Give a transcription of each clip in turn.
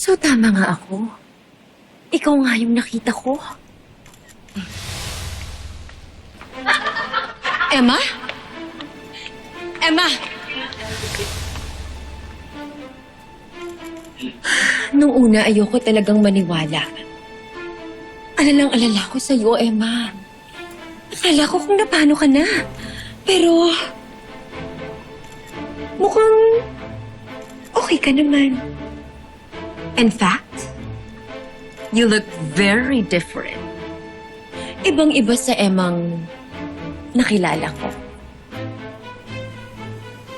So, tama nga ako. Ikaw nga yung nakita ko. Emma? Emma! Nung una, ayoko talagang maniwala. Alalang-alala ko sa'yo, Emma. Akala ko kung napano ka na. Pero, mukhang okay ka naman. In fact, you look very different. Ibang-iba sa Emmang nakilala ko.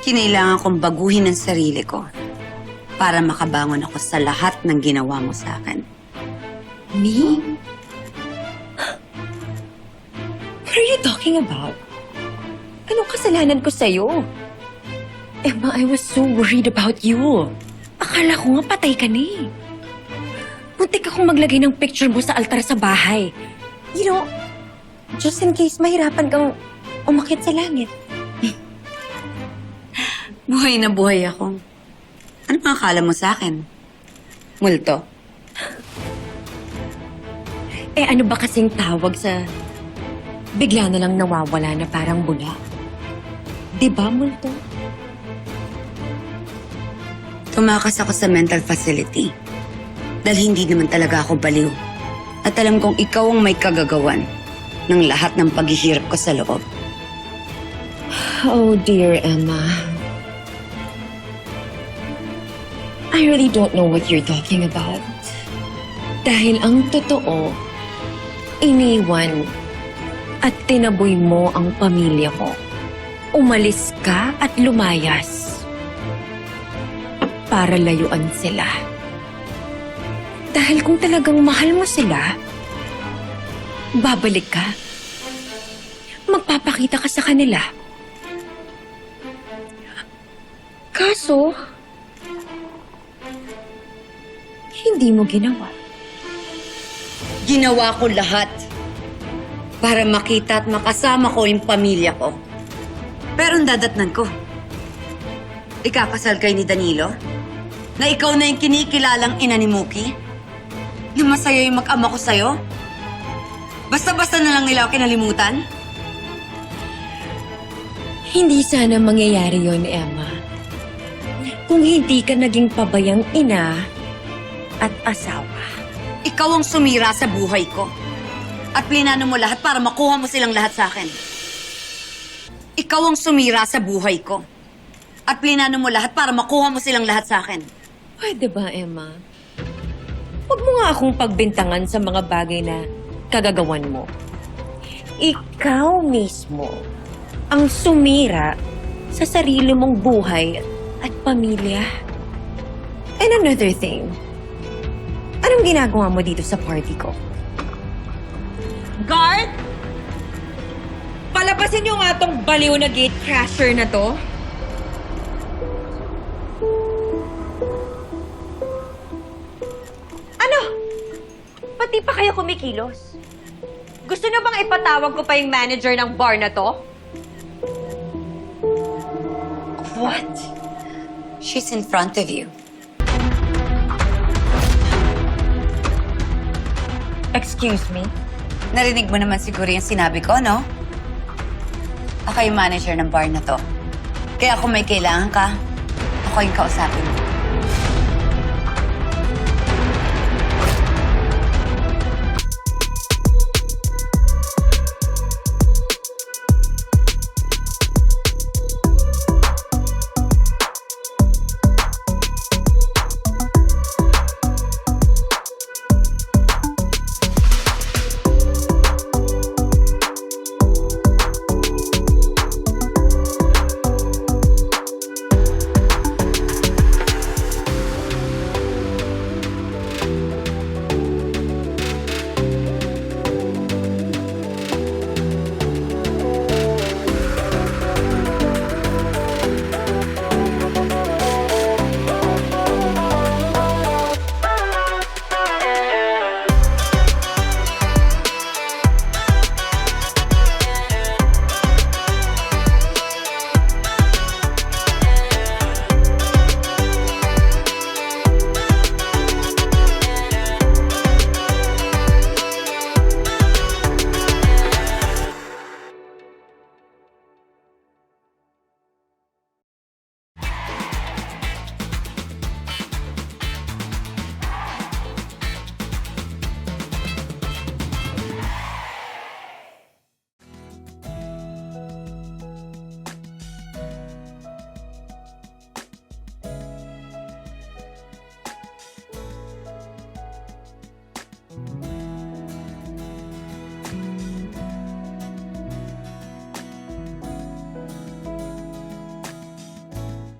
Kinailangan kong baguhin ang sarili ko para makabangon ako sa lahat ng ginawa mo sa akin. Me? What are you talking about? Anong kasalanan ko sa'yo? Emma, I was so worried about you. Akala ko nga patay ka na eh. Muntik akong maglagay ng picture mo sa altar sa bahay. You know, just in case mahirapan kang umakyat sa langit. Buhay na buhay ako. Ano ang akala mo sa akin? Multo? Eh ano ba kasing tawag sa bigla na lang nawawala na parang bula? Diba, multo? Tumakas ako sa mental facility. Dahil hindi naman talaga ako baliw. At alam kong ikaw ang may kagagawan ng lahat ng paghihirap ko sa loob. Oh dear, Emma. I really don't know what you're talking about. Dahil ang totoo, iniwan at tinaboy mo ang pamilya ko. Umalis ka at lumayas para layuan sila. Dahil kung talagang mahal mo sila, babalik ka. Magpapakita ka sa kanila. Kaso, hindi mo ginawa. Ginawa ko lahat para makita at makasama ko yung pamilya ko. Pero ang dadatnan ko, ikakasal kay ni Danilo? Na ikaw na yung kinikilalang ina ni Mookie? Na masaya yung mag-ama ko sa'yo? Basta-basta na lang nila ako kinalimutan? Hindi sana mangyayari yon, Emma. Kung hindi ka naging pabayang ina at asawa. Ikaw ang sumira sa buhay ko. At plinano mo lahat para makuha mo silang lahat sa akin. Ikaw ang sumira sa buhay ko. At plinano mo lahat para makuha mo silang lahat sa akin. Pwede ba, Emma? Huwag mo nga akong pagbintangan sa mga bagay na kagagawan mo. Ikaw mismo ang sumira sa sarili mong buhay at pamilya. And another thing, anong ginagawa mo dito sa party ko? Guard! Palabasin niyo nga tong baliw na gate crasher na to. Ano? Pati pa kayo kumikilos? Gusto niyo bang ipatawag ko pa yung manager ng bar na to? What? She's in front of you. Excuse me? Narinig mo naman siguro yung sinabi ko, no? Ako yung manager ng bar na to. Kaya kung may kailangan ka, ako yung kausapin mo.